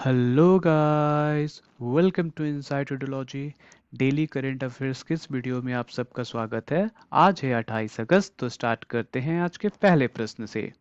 Hello guys, welcome to inside radiology. Daily current affairs के इस video में आप सबका स्वागत है। आज है 28 अगस्त, तो स्टार्ट करते हैं आज के पहले प्रश्न से।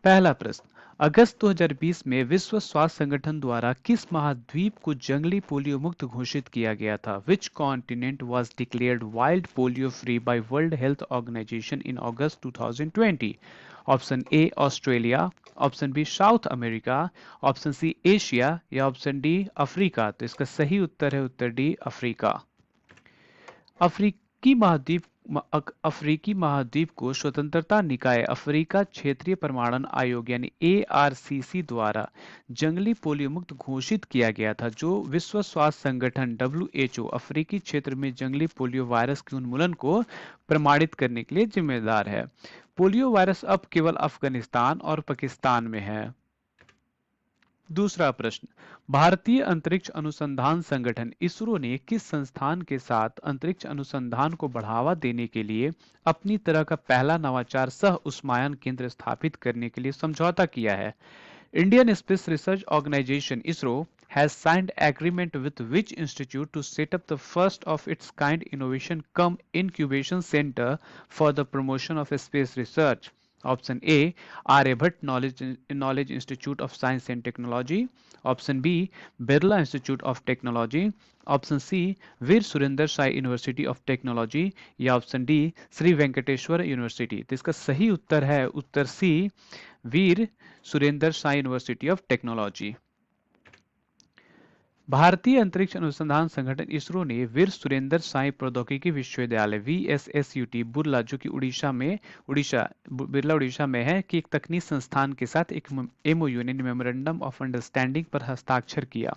पहला प्रश्न, अगस्त 2020 में विश्व स्वास्थ्य संगठन द्वारा किस महाद्वीप को जंगली पोलियो मुक्त घोषित किया गया था? Which continent was declared wild polio free by World Health Organisation in August 2020? Option A Australia, option B South America, option C Asia या ऑप्शन डी अफ्रीका। तो इसका सही उत्तर है उत्तर डी अफ्रीका। अफ्रीकी महाद्वीप अफ्रीकी महाद्वीप को स्वतंत्रता निकाय अफ्रीका क्षेत्रीय प्रमाणन आयोग यानी एआरसीसी द्वारा जंगली पोलियो मुक्त घोषित किया गया था, जो विश्व स्वास्थ्य संगठन डब्ल्यूएचओ अफ्रीकी क्षेत्र में जंगली पोलियो वायरस के उन्मूलन को प्रमाणित करने के लिए जिम्मेदार है। पोलियो वायरस अब केवल अफगानिस्तान और पाकिस्तान में है। दूसरा प्रश्न, भारतीय अंतरिक्ष अनुसंधान संगठन इसरो ने किस संस्थान के साथ अंतरिक्ष अनुसंधान को बढ़ावा देने के लिए अपनी तरह का पहला नवाचार सह उष्मायन केंद्र स्थापित करने के लिए समझौता किया है? Indian Space Research Organisation ISRO has signed agreement with which institute to set up the first of its kind innovation cum incubation center for the promotion of space research? Option A, Aryabhatta Knowledge Institute of Science and Technology. Option B, Birla Institute of Technology. Option C, Veer Surendra Sai university of technology या option D Shri Venkateswara university. तो इसका सही उत्तर है उत्तर C, Veer Surendra Sai university of technology. भारतीय अंतरिक्ष अनुसंधान संगठन इसरो ने वीर सुरेंद्र साई प्रौद्योगिकी विश्वविद्यालय वीएसएसयूटी बुर्ला, जो कि बिरला उड़ीसा में है, कि एक तकनीक संस्थान के साथ एक एमओयू यानी मेमोरेंडम ऑफ अंडरस्टैंडिंग पर हस्ताक्षर किया,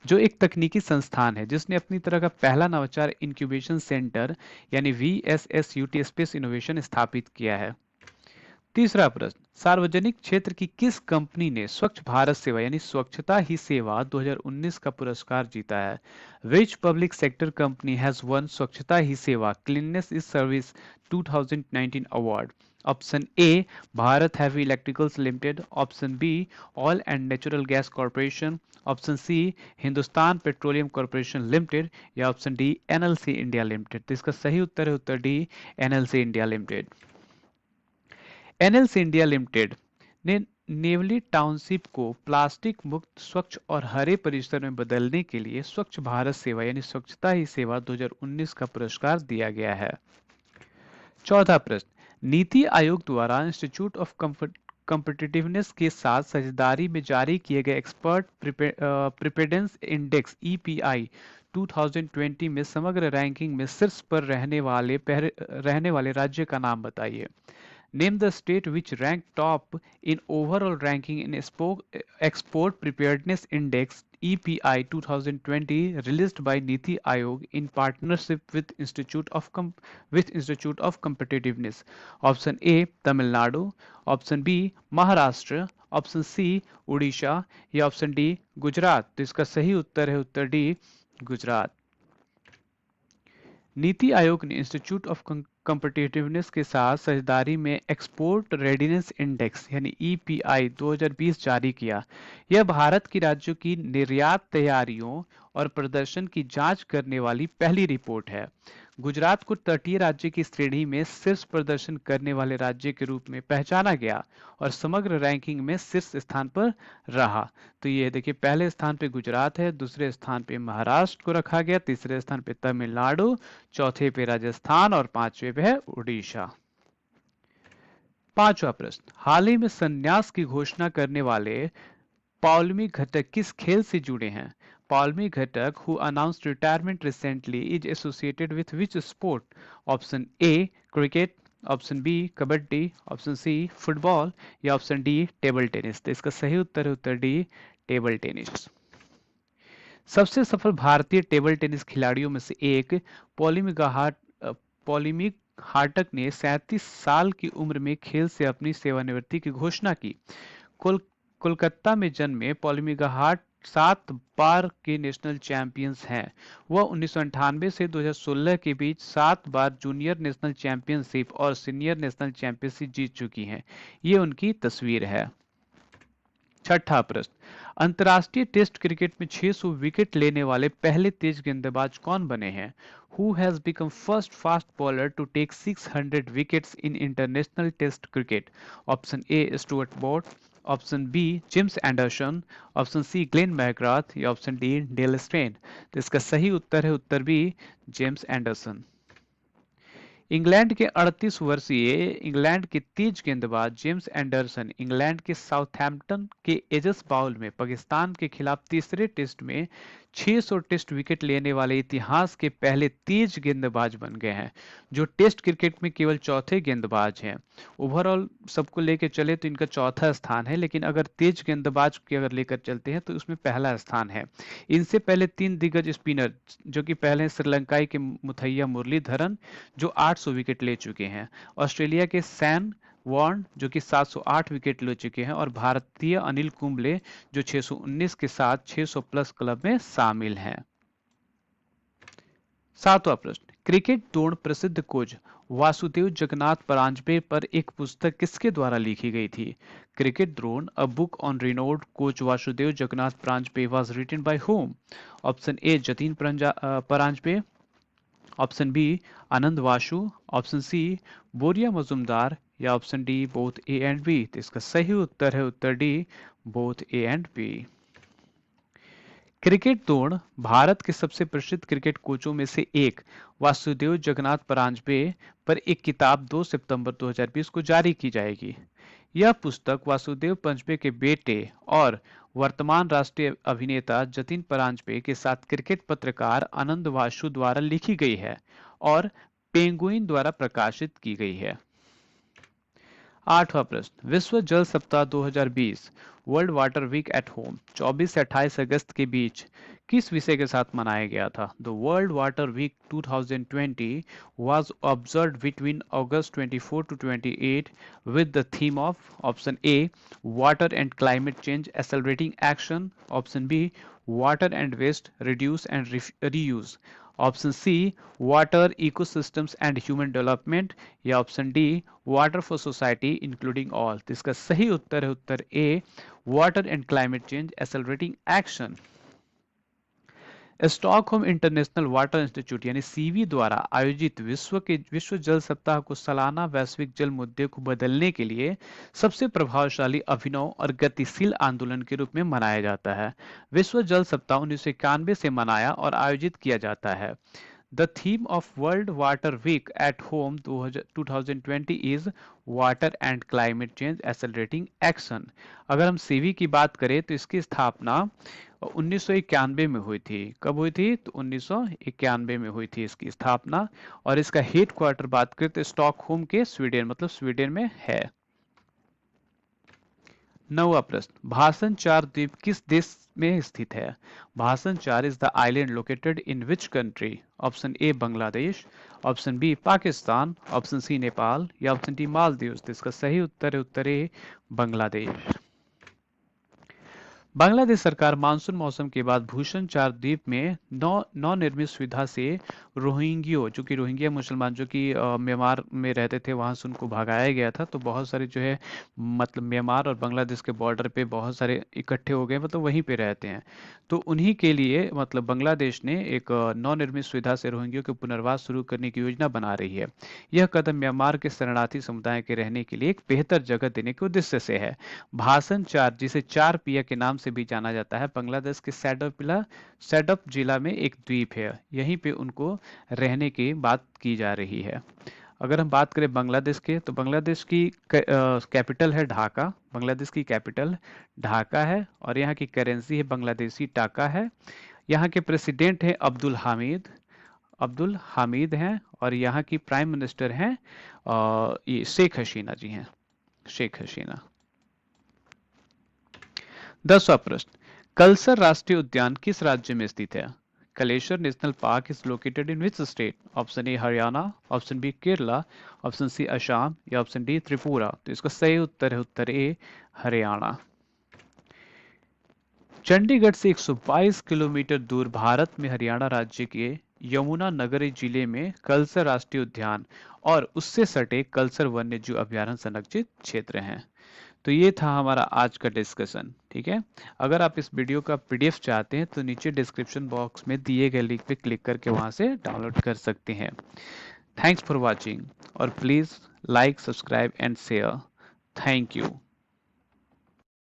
जो एक तकनीकी संस्थान है जिसने अपनी तरह का पहला नवाचार इंक्यूबेशन सेंटर यानी वीएसएसयूटी स्पेस इनोवेशन स्थापित किया है। तीसरा प्रश्न, सार्वजनिक क्षेत्र की किस कंपनी ने स्वच्छ भारत सेवा यानी स्वच्छता ही सेवा 2019 का पुरस्कार जीता है? Which public sector company has won Swachhata Hi Seva cleanliness is service 2019 award? Option A, Bharat heavy electricals limited. Option B, oil and natural gas corporation. Option C, Hindustan petroleum corporation limited या option D NLC India limited. तो इसका सही उत्तर है उत्तर D NLC India limited. NLC India limited ने Neyveli township को plastic मुक्त, स्वच्छ और हरे परिसर में बदलने के लिए स्वच्छ भारत सेवा यानी स्वच्छता ही सेवा 2019 का पुरस्कार दिया गया है। चौथा प्रश्न, नीति आयोग द्वारा इंस्टीट्यूट ऑफ कॉम्पिटिटिवनेस के साथ साझेदारी में जारी किए गए एक्सपर्ट प्रिपेरेंस इंडेक्स ईपीआई 2020 में समग्र रैंकिंग में शीर्ष पर रहने वाले राज्य का नाम बताइए। Name the state which ranked top in overall ranking in Export Preparedness Index EPI 2020 released by Niti Aayog in partnership with Institute of Competitiveness. Option A, Tamil Nadu. Option B, Maharashtra. Option C, Odisha या option D Gujarat. तो इसका सही उत्तर है उत्तर D Gujarat. NITI Aayog ने institute of competitiveness के साथ साझेदारी में एक्सपोर्ट रेडीनेस इंडेक्स यानी ईपीआई 2020 जारी किया। यह भारत की राज्यों की निर्यात तैयारियों और प्रदर्शन की जांच करने वाली पहली रिपोर्ट है। गुजरात को तटीय राज्य की श्रेणी में शीर्ष प्रदर्शन करने वाले राज्य के रूप में पहचाना गया और समग्र रैंकिंग में शीर्ष स्थान पर रहा। तो ये देखिए, पहले स्थान पे गुजरात है, दूसरे स्थान पे महाराष्ट्र को रखा गया, तीसरे स्थान पे तमिलनाडु, चौथे पे राजस्थान और पांचवे पे है उड़ीसा। पांचवा प्रश्न, हाल ही में संन्यास की घोषणा करने वाले पौलमी घटक किस खेल से जुड़े हैं? पौलमी घटक who announced retirement recently is associated with which sport? Option A cricket, option B kabaddi, option C football या ऑप्शन डी टेबल टेनिस। तो इसका सही उत्तर है उत्तर डी टेबल टेनिस। सबसे सफल भारतीय टेबल टेनिस खिलाड़ियों में से एक पॉलिमिक हार्टक ने 37 साल की उम्र में खेल से अपनी सेवानिवृत्ति की घोषणा की। कोलकाता में जन्मे पॉलिमिका हार्ट 7 बार के नेशनल चैंपियंस हैं। वह 1998 से 2016 के बीच 7 बार जूनियर नेशनल चैंपियनशिप और सीनियर नेशनल चैंपियनशिप जीत चुकी हैं। ये उनकी तस्वीर है। छठा प्रश्न, अंतर्राष्ट्रीय टेस्ट क्रिकेट में 600 विकेट लेने वाले पहले तेज गेंदबाज कौन बने हैं? Who has become first fast bowler to take 600 wickets in international test cricket? Option A, Stuart Broad. Option B, James Anderson. Option C, Glenn McGrath. या ऑप्शन डी, डेल स्टेन. तो इसका सही उत्तर है उत्तर बी, जेम्स एंडरसन. इंग्लैंड के 38 वर्षीय England के तेज गेंदबाज जेम्स एंडरसन इंग्लैंड के साउथहैम्पटन के एजस बाउल में पाकिस्तान के खिलाफ तीसरे टेस्ट में 600 टेस्ट विकेट लेने वाले इतिहास के पहले तेज गेंदबाज बन गए हैं, जो टेस्ट क्रिकेट में केवल चौथे गेंदबाज हैं. ओवरऑल सबको लेकर चले तो इनका चौथा स्थान है, लेकिन अगर तेज गेंदबाज की अगर लेकर चलते हैं तो उसमें पहला स्थान है. इनसे पहले 3 दिग्गज स्पिनर, जो कि पहले श्रीलंकाई के मुथैया मुरलीधरन, जो 800 विकेट ले चुके हैं, ऑस्ट्रेलिया के सैन वॉर्न, जो कि 708 विकेट ले चुके हैं, और भारतीय अनिल कुंबले, जो 619 के साथ 600 प्लस क्लब में शामिल हैं. सातवां प्रश्न, क्रिकेट द्रोण प्रसिद्ध कोच वासुदेव जगन्नाथ परांजपे पर एक पुस्तक किसके द्वारा लिखी गई थी? Cricket Drona, a book on renowned coach Vasudev Jagannath Paranjape was written by whom? Option A, Jatin Paranjape. Option B, Anand Vasu. Option C, Boria Majumdar. या option D, both A and B. तो इसका सही उत्तर है उत्तर D, both A and B. Cricket Drona Bharat के सबसे प्रसिद्ध क्रिकेट कोचों में से एक वासुदेव जगन्नाथ परांजपे पर एक किताब 2 सितंबर 2020 को जारी की जाएगी. यह पुस्तक वासुदेव परांजपे के बेटे और वर्तमान राष्ट्रीय अभिनेता जतीन परांजपे के साथ क्रिकेट पत्रकार आनंद वासु द्वारा लिखी गई है और पेंगुइन द्वारा प्रकाशित की गई है. आठवां प्रश्न, विश्व जल सप्ताह 2020 world water week at home 24 से 28 अगस्त के बीच किस विषय के साथ मनाया गया था? The world water week 2020 was observed between August 24 to 28 with the theme of option A, water and climate change accelerating action. Option B, water and waste reduce and reuse. Option C, water ecosystems and human development. या option D, water for society including all. तो इसका सही उत्तर है उत्तर A, water and climate change accelerating action. Stockholm International Water Institute यानी सीवी द्वारा आयोजित विश्व जल सप्ताह को सालाना वैश्विक जल मुद्दे को बदलने के लिए सबसे प्रभावशाली अभिनव और गतिशील आंदोलन के रूप में मनाया जाता है. विश्व जल सप्ताह 1991 से मनाया और आयोजित किया जाता है. The theme of World Water Week at Home 2020 is Water and Climate Change Accelerating Action. अगर हम सीवी की बात करें तो इसकी स्थापना 1991 में हुई थी. कब हुई थी? तो 1991 में हुई थी इसकी स्थापना. और इसका हेड क्वार्टर बात करें तो स्टॉकहोम के स्वीडन, मतलब स्वीडन में है. नौवां प्रश्न, भाषण चार द्वीप किस देश में स्थित है? Bhasan Char is the island located in which country? Option A, Bangladesh. Option B, Pakistan. Option C, Nepal. या ऑप्शन डी, मालदीव. इसका सही उत्तर है उत्तर ए, बांग्लादेश. बांग्लादेश सरकार मानसून मौसम के बाद भूषण चार द्वीप में नवनिर्मित सुविधा से रोहिंग्यो, जो कि रोहिंग्या मुसलमान जो कि म्यांमार में रहते थे, वहां से उनको भगाया गया था. तो बहुत सारे जो है मतलब म्यांमार और बांग्लादेश के बॉर्डर पे बहुत सारे इकट्ठे हो गए, मतलब वहीं पे रहते हैं. तो उन्हीं के लिए मतलब बांग्लादेश ने एक नवनिर्मित सुविधा से रोहिंग्यो के पुनर्वास शुरू करने की योजना बना रही है. यह कदम म्यांमार के शरणार्थी समुदाय के रहने के लिए एक बेहतर जगह देने के उद्देश्य से है. भाषण चार, जिसे चार पिया के नाम से भी जाना जाता है, बांग्लादेश के सैडप जिला में एक द्वीप है. यहीं पे उनको रहने की बात की जा रही है. अगर हम बात करें बांग्लादेश के, तो बांग्लादेश की कैपिटल है ढाका. बांग्लादेश की कैपिटल ढाका है और यहाँ की करेंसी है बांग्लादेशी टाका है. यहाँ के प्रेसिडेंट है अब्दुल हामिद हैं और यहाँ की प्राइम मिनिस्टर हैं ये शेख हसीना जी हैं, शेख हसीना. 10वां प्रश्न, कलसर राष्ट्रीय उद्यान किस राज्य में स्थित है? Kaleshwar national park is located in which state? Option A, Haryana. Option B, Kerala. Option C, Assam. या ऑप्शन डी, त्रिपुरा. तो इसका सही उत्तर है उत्तर ए, हरियाणा. चंडीगढ़ से 122 किलोमीटर दूर भारत में हरियाणा राज्य के यमुना नगर जिले में कलसर राष्ट्रीय उद्यान और उससे सटे कलसर वन्यजीव अभयारण्य संरक्षित क्षेत्र हैं. तो ये था हमारा आज का डिस्कशन। ठीक है, अगर आप इस वीडियो का पीडीएफ चाहते हैं तो नीचे डिस्क्रिप्शन बॉक्स में दिए गए लिंक पे क्लिक करके वहां से डाउनलोड कर सकते हैं। थैंक्स फॉर वॉचिंग और please like, subscribe and share. Thank you.